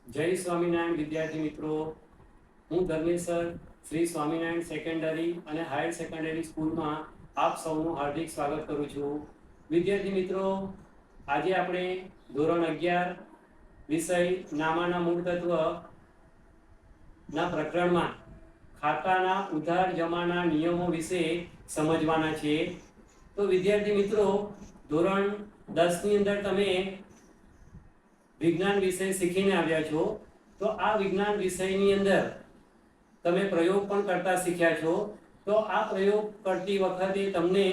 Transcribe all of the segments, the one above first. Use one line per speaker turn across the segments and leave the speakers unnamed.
જય સ્વામિનારાયણ વિદ્યાર્થી મિત્રો, હું ધર્મેશ સર શ્રી સ્વામિનારાયણ સેકન્ડરી અને હાયર સેકન્ડરી સ્કૂલમાં આપ સૌનું હાર્દિક સ્વાગત કરું છું. વિદ્યાર્થી મિત્રો, આજે આપણે ધોરણ 11 વિષય નામાના મૂળ તત્વ ના પ્રકરણમાં ખાતાના ઉધાર જમાના નિયમો વિશે સમજવાના છે. તો વિદ્યાર્થી મિત્રો, ધોરણ 10 ની અંદર તમે વિજ્ઞાન વિષય શીખીને આવ્યા છો. તો આ વિજ્ઞાન વિષયની અંદર તમે પ્રયોગ પણ કરતા શીખ્યા છો. તો આ પ્રયોગ કરતી વખતે તમને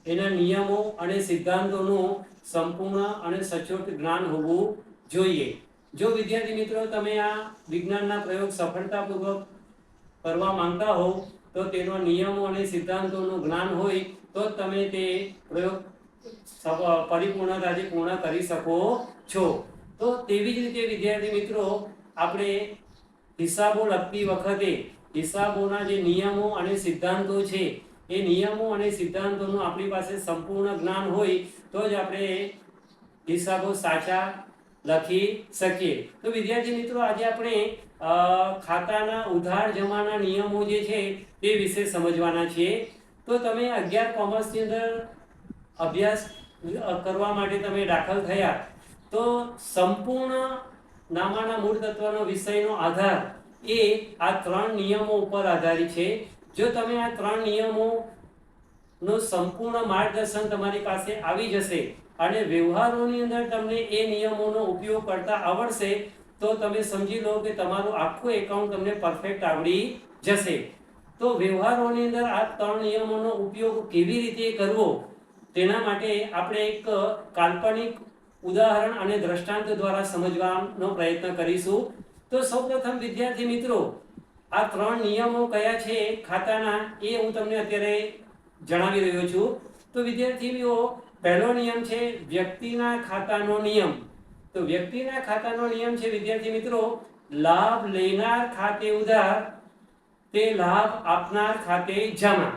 એના નિયમો અને સિદ્ધાંતોનું સંપૂર્ણ અને સચોટ જ્ઞાન હોવું જોઈએ. જો વિદ્યાર્થી મિત્રો તમે આ વિજ્ઞાનના પ્રયોગ સફળતાપૂર્વક કરવા માંગતા હો તો તેનો નિયમો અને સિદ્ધાંતોનું જ્ઞાન હોય તો તમે તે પ્રયોગ પરિપૂર્ણતાથી પૂર્ણ કરી શકો છો. તો તેવી જ રીતે વિદ્યાર્થી મિત્રો, આપણે હિસાબો લખતી વખતે હિસાબોના જે નિયમો અને સિદ્ધાંતો છે એ નિયમો અને સિદ્ધાંતોનું આપણી પાસે સંપૂર્ણ જ્ઞાન હોય તો જ આપણે હિસાબો સાચા લખી શકીએ. તો વિદ્યાર્થી મિત્રો, આજે આપણે ખાતાના ઉધાર જમાના નિયમો જે છે તે વિશે સમજવાના છીએ. તો તમે 11 કોમર્સની અંદર અભ્યાસ કરવા માટે તમે દાખલ થયા તો સંપૂર્ણ નામાના મૂળ તત્વનો વિષયનો આધાર એ આ 3 નિયમો ઉપર આધારિત છે. જો તમે આ 3 નિયમોનું સંપૂર્ણ માર્ગદર્શન તમારી પાસે આવી જશે અને વ્યવહારોની અંદર તમને એ નિયમોનો ઉપયોગ કરતા આવડશે તો તમે સમજી લો કે તમારું આખું એકાઉન્ટ તમને પરફેક્ટ આવડી જશે. તો વ્યવહારોની અંદર આ 3 નિયમોનો ઉપયોગ કેવી રીતે કરવો તેના માટે આપણે એક કાલ્પનિક ઉદાહરણ અને દ્રષ્ટાંત દ્વારા સમજવાનો પ્રયત્ન કરીશું. તો સૌપ્રથમ વિદ્યાર્થી મિત્રો, આ 3 નિયમો કયા છે ખાતાના એ હું તમને અત્યારે જણાવી રહ્યો છું. તો વિદ્યાર્થીઓ, પહેલો નિયમ છે વ્યક્તિના ખાતાનો નિયમ. તો વ્યક્તિના ખાતાનો નિયમ છે વિદ્યાર્થી મિત્રો, લાભ લેનાર ખાતે ઉધાર તે લાભ આપનાર ખાતે જમા.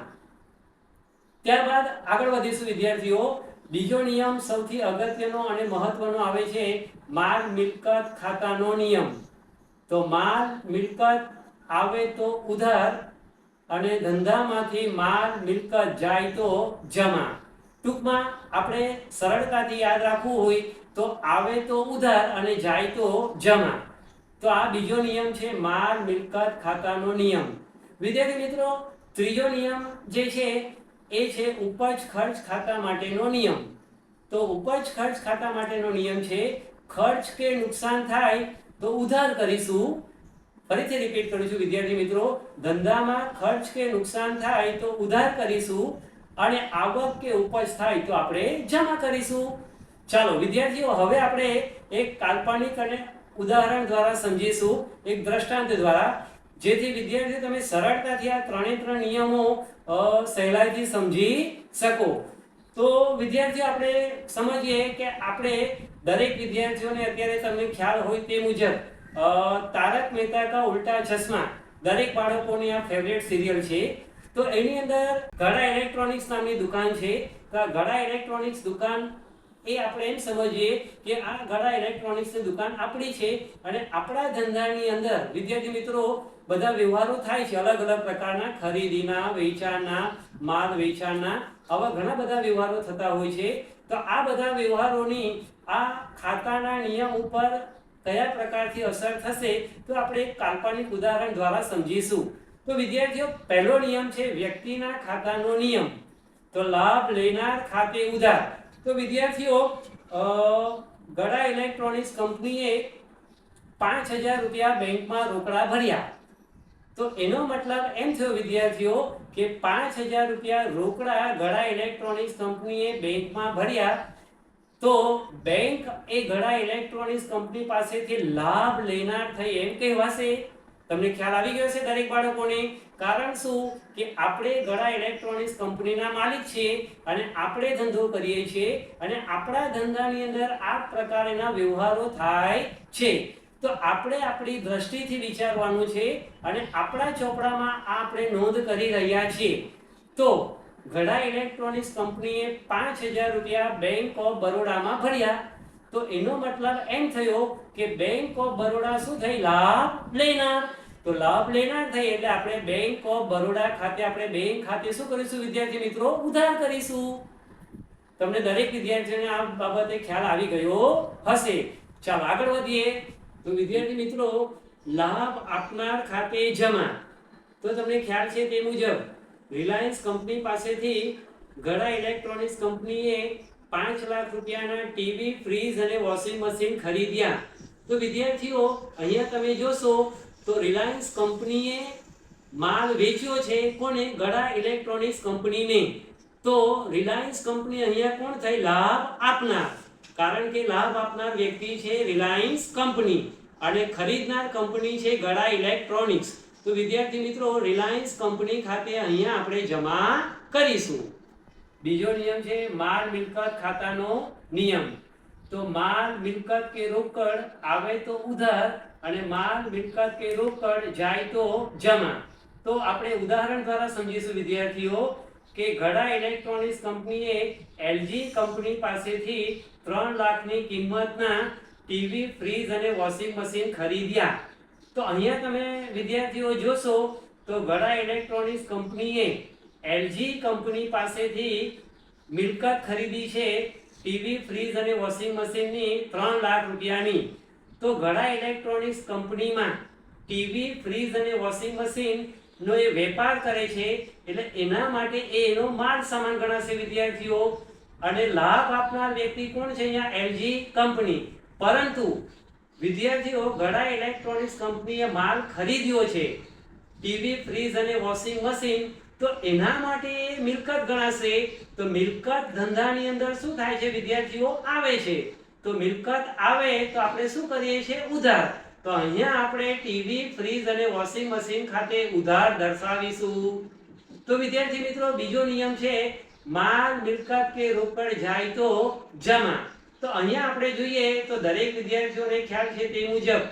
ત્યારબાદ આગળ વધીશું વિદ્યાર્થીઓ. બીજો નિયમ સૌથી અગત્યનો અને મહત્વનો આવે છે માલ મિલકત ખાતાનો નિયમ. તો માલ મિલકત આવે તો ઉધાર અને ધંધામાંથી માલ મિલકત જાય તો જમા. ટૂંકમાં આપણે સરળતાથી યાદ રાખવું હોય તો આવે તો ઉધાર અને જાય તો જમા. તો આ બીજો નિયમ છે માલ મિલકત ખાતાનો નિયમ. વિદ્યાર્થી મિત્રો, ત્રીજો નિયમ જે છે એ છે ઉપજ ખર્ચ ખાતા માટેનો નિયમ. તો ઉપજ ખર્ચ ખાતા માટેનો નિયમ છે ખર્ચ કે નુકસાન થાય તો ઉધાર કરીશું. ફરીથી રિપીટ કરું છું વિદ્યાર્થી મિત્રો, ધંધામાં ખર્ચ કે નુકસાન થાય તો ઉધાર કરીશું અને આવક કે ઉપજ થાય તો આપણે જમા કરીશું. ચાલો વિદ્યાર્થીઓ, હવે આપણે એક કાલ્પનિક અને ઉદાહરણ દ્વારા સમજીશું, એક દ્રષ્ટાંત દ્વારા, જેથી વિદ્યાર્થીઓ તમે સરળતાથી આ 3 નિયમો સહેલાઈથી સમજી શકો. તો વિદ્યાર્થીઓ, આપણે સમજીએ કે આપણે દરેક વિદ્યાર્થીઓને અત્યારે તમને ખ્યાલ હોય તે મુજબ તારક મહેતા કા ઉલ્ટા ચશ્મા દરેક બાળકોની આ ફેવરેટ સિરિયલ છે. તો એની અંદર ગડા ઇલેક્ટ્રોનિક્સ નામની દુકાન છે. તો આ ગડા ઇલેક્ટ્રોનિક્સ દુકાન એ આપણે એમ સમજીએ કે આ ગડા ઇલેક્ટ્રોનિક્સની દુકાન આપણી છે અને આપણા ધંધાની અંદર વિદ્યાર્થી મિત્રો બધા વ્યવહારો થાય છે, અલગ અલગ પ્રકારના ખરીદીના, વેચાણના, માલ વેચાણના, આવા ઘણા બધા વ્યવહારો થતા હોય છે. તો આ બધા વ્યવહારોની આ ખાતાના નિયમ ઉપર કયા પ્રકારથી અસર થશે તો આપણે એક કાલ્પનિક ઉદાહરણ દ્વારા સમજીશું. તો વિદ્યાર્થીઓ, પહેલો નિયમ છે વ્યક્તિના ખાતાનો નિયમ. તો લાભ લેનાર ખાતે ઉધાર. તો વિદ્યાર્થીઓ, ગડા ઇલેક્ટ્રોનિક્સ કંપનીએ 5000 રૂપિયા બેંકમાં રોકડા ભર્યા. તો એનો મતલબ એમ થયો વિદ્યાર્થીઓ કે 5000 રૂપિયા રોકડા ગડા ઇલેક્ટ્રોનિક્સ કંપનીએ બેંકમાં ભર્યા તો બેંક એ ગડા ઇલેક્ટ્રોનિક્સ કંપની પાસેથી લાભ લેનાર થઈ એમ કહેવાશે. તમને ખ્યાલ આવી ગયો છે દરેક બાળકોને? કારણ શું કે આપણે ગડા ઇલેક્ટ્રોનિક્સ કંપનીના માલિક છીએ અને આપણે ધંધો કરીએ છીએ અને આપણા ધંધાની અંદર આ પ્રકારના વ્યવહારો થાય છે. તો આપણે આપણી દ્રષ્ટિથી વિચારવાનું છે અને આપણા ચોપડામાં આપણે નોંધ કરી રહ્યા છીએ. તો ગડા ઇલેક્ટ્રોનિક્સ કંપનીએ 5000 રૂપિયા બેંક ઓફ બરોડામાં ભર્યા તો એનો મતલબ એમ થયો કે બેંક ઓફ બરોડા શું થઈ? લાભ લેનાર. તો લાભ લેનાર થઈ એટલે આપણે બેંક ઓફ બરોડા ખાતે આપણે બેંક ખાતે શું કરીશું વિદ્યાર્થી મિત્રો? ઉધાર કરીશું. તમને દરેક વિદ્યાર્થીઓને આ બાબતે ખ્યાલ આવી ગયો હશે. ચાલો આગળ વધીએ. તો વિદ્યાર્થી મિત્રો લાભ આપનાર ખાતે જમા. તો તમને ખ્યાલ છે તે મુજબ રિલાયન્સ કંપની પાસેથી ગડા ઇલેક્ટ્રોનિક્સ કંપનીએ 5 લાખ રૂપિયાના ટીવી, ફ્રીજ અને વોશિંગ મશીન ખરીદ્યા. તો વિદ્યાર્થીઓ અહીંયા તમે જોશો તો રિલાયન્સ કંપનીએ માલ વેચ્યો છે કોને? ગડા ઇલેક્ટ્રોનિક્સ કંપનીને. તો રિલાયન્સ કંપની અહીંયા કોણ થઈ? લાભ આપનાર. કારણ કે લાભ આપનાર વ્યક્તિ છે રિલાયન્સ કંપની અને ખરીદનાર કંપની છે ગડા ઇલેક્ટ્રોનિક્સ. તો વિદ્યાર્થી મિત્રો રિલાયન્સ કંપની ખાતે અહીંયા આપણે જમા કરીશું. બીજો નિયમ છે માલ મિલકત ખાતાનો નિયમ. તો માલ મિલકત કે રોકડ આવે તો ઉધાર અને માલ મિલકત કે રોકડ જાય તો જમા. તો આપણે ઉદાહરણ દ્વારા સમજીશું વિદ્યાર્થીઓ કે ગડા ઇલેક્ટ્રોનિક્સ કંપનીએ એલજી કંપની પાસેથી 3 લાખની કિંમતના ટીવી, ફ્રીજ અને વોશિંગ મશીન ખરીદ્યા. તો અહીંયા તમે વિદ્યાર્થીઓ જોશો તો ગડા ઇલેક્ટ્રોનિક્સ કંપનીએ એલજી કંપની પાસેથી મિલકત ખરીદી છે ટીવી, ફ્રીજ અને વોશિંગ મશીનની 3 લાખ રૂપિયાની. તો ગડા ઇલેક્ટ્રોનિક્સ કંપનીમાં ટીવી, ફ્રીજ અને વોશિંગ મશીન નો એ વેપાર કરે છે એટલે એના માટે એનો માલ સામાન ગણાશે વિદ્યાર્થીઓ. અને લાભ આપનાર વ્યક્તિ કોણ છે? અહીંયા એલજી કંપની. પરંતુ વિદ્યાર્થીઓ ગડા ઇલેક્ટ્રોનિક્સ કંપનીએ માલ ખરીદ્યો છે ટીવી, ફ્રીજ અને વોશિંગ મશીન. તો એના માટે મિલકત ગણાશે. તો મિલકત ધંધાની અંદર શું થાય છે વિદ્યાર્થીઓ? આવે છે. તો મિલકત આવે તો આપણે શું કરીએ છીએ? ઉધાર. તો અહીંયા આપણે ટીવી, ફ્રીજ અને વોશિંગ મશીન ખાતે ઉધાર દર્શાવીશું. તો વિદ્યાર્થી મિત્રો બીજો નિયમ છે માલ મિલકત કે રોકડ જાય તો જમા. તો અહીંયા આપણે જોઈએ તો દરેક વિદ્યાર્થીઓને ખ્યાલ છે તે મુજબ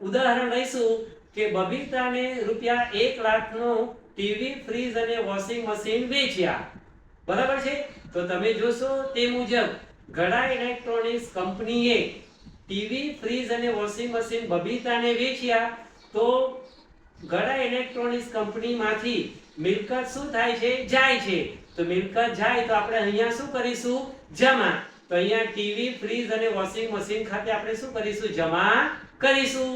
ઉદાહરણ લઈશું કે બબીતાને રૂપિયા 1 લાખનો ટીવી, ફ્રીજ અને વોશિંગ મશીન વેચ્યા. બરાબર છે. તો તમે જોશો તે મુજબ ગડા ઇલેક્ટ્રોનિક્સ કંપનીએ ટીવી, ફ્રીજ અને વોશિંગ મશીન બબીતાને વેચ્યા. તો ગડા ઇલેક્ટ્રોનિક્સ કંપનીમાંથી મિલકત શું થાય છે? જાય છે. તો મિલકત જાય તો આપણે અહીંયા શું કરીશું? જમા. તો અહીંયા ટીવી, ફ્રીજ અને વોશિંગ મશીન ખાતે આપણે શું કરીશું? જમા કરીશું.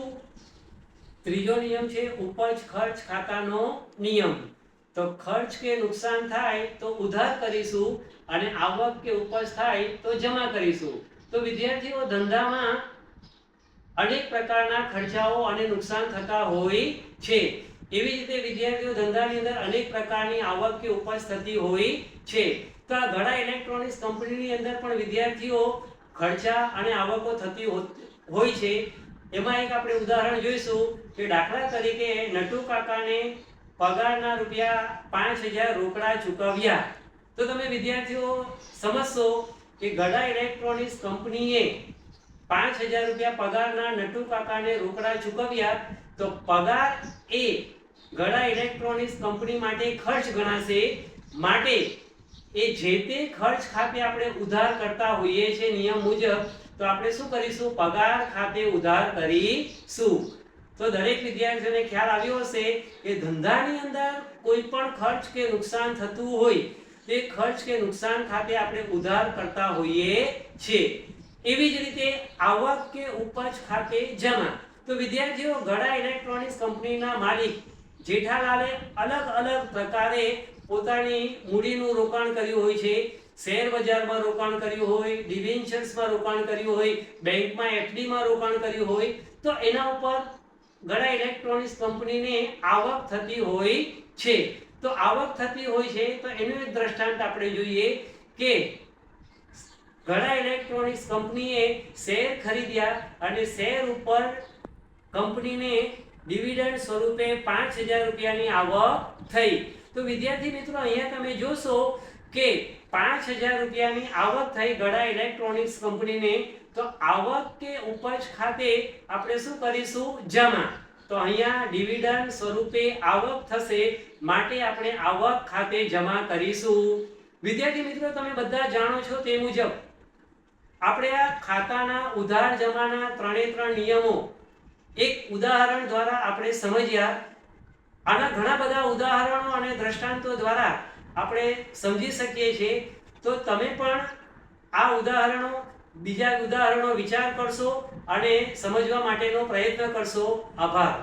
ત્રીજો નિયમ છે ઉપજ ખર્ચ ખાતાનો નિયમ. તો ખર્ચ કે નુકસાન થાય તો ઉધાર કરીશું અને આવક કે ઉપજ થાય તો જમા કરીશું. તો વિદ્યાર્થીઓ ધંધામાં અનેક પ્રકારના ખર્ચાઓ અને નુકસાન થતા હોય છે. એવી જ રીતે વિદ્યાર્થીઓ ધંધાની અંદર અનેક પ્રકારની આવક કે ઉપજ થતી હોય છે. તો આ ગડા ઇલેક્ટ્રોનિક્સ કંપનીની અંદર પણ વિદ્યાર્થીઓ ખર્ચા અને આવકો થતી હોય છે. એમાં એક આપણે ઉદાહરણ જોઈશું કે દાખલા તરીકે નટુ કાકાને પગારના રૂપિયા 5000 રોકડા ચૂકવ્યા. તો તમે વિદ્યાર્થીઓ સમજશો કે ગડા ઇલેક્ટ્રોનિક્સ કંપનીએ 5000 રૂપિયા પગારના નટુ કાકાને રોકડા ચૂકવ્યા. તો પગાર એ ગડા ઇલેક્ટ્રોનિક્સ કંપની માટે ખર્ચ ગણાશે. માટે એ જે તે ખર્ચ ખાતે આપણે ઉધાર કરતા હોઈએ છીએ નિયમ મુજબ. તો આપણે શું કરીશું? પગાર ખાતે ઉધાર કરીશું. તો દરેક વિદ્યાર્થીઓને ખ્યાલ આવ્યો હશે કે ધંધાની અંદર કોઈ પણ ખર્ચ કે નુકસાન થતું હોય તે ખર્ચ કે નુકસાન ખાતે આપણે ઉધાર કરતા હોઈએ છીએ. એવી જ રીતે આવક કે ઉપજ ખાતે જમા. તો વિદ્યાર્થીઓ ગડા ઇલેક્ટ્રોનિક્સ કંપનીના માલિક જેઠાલાલે અલગ અલગ પ્રકારે પોતાની મૂડીનું રોકાણ કર્યું હોય છે. શેર બજારમાં રોકાણ કર્યું હોય, ડિબેન્ચર્સમાં રોકાણ કર્યું હોય, બેંકમાં એફડીમાં રોકાણ કર્યું હોય. તો એના ઉપર ગડા ઇલેક્ટ્રોનિક્સ કંપનીને આવક થતી હોય છે. તો આવક થતી હોય છે તો એનું એક દ્રષ્ટાંત આપણે જોઈએ કે ગડા ઇલેક્ટ્રોનિક્સ કંપનીએ શેર ખરીદ્યા અને શેર ઉપર કંપનીને ડિવિડન્ડ સ્વરૂપે 5000 રૂપિયાની આવક થઈ. તો વિદ્યાર્થી મિત્રો અહીંયા તમે જોશો કે 5000 રૂપિયાની આવક થઈ ગડા ઇલેક્ટ્રોનિક્સ કંપનીને. તો આવક કે ઉપજ ખાતે આપણે શું કરીશું? જમા. તો અહીંયા ડિવિડન્ડ સ્વરૂપે આવક થશે માટે આપણે આવક ખાતે જમા કરીશું. વિદ્યાર્થી મિત્રો તમે બધા જાણો છો તે મુજબ આપણે આ ખાતાના ઉધાર જમાના ત્રણે ત્રણ નિયમો એક ઉદાહરણ દ્વારા આપણે સમજ્યા. આના ઘણા બધા ઉદાહરણો અને દ્રષ્ટાંતો દ્વારા આપણે સમજી શકીએ છીએ. તો તમે પણ આ ઉદાહરણો, બીજા ઉદાહરણો વિચાર કરશો અને સમજવા માટેનો પ્રયત્ન કરશો. આભાર.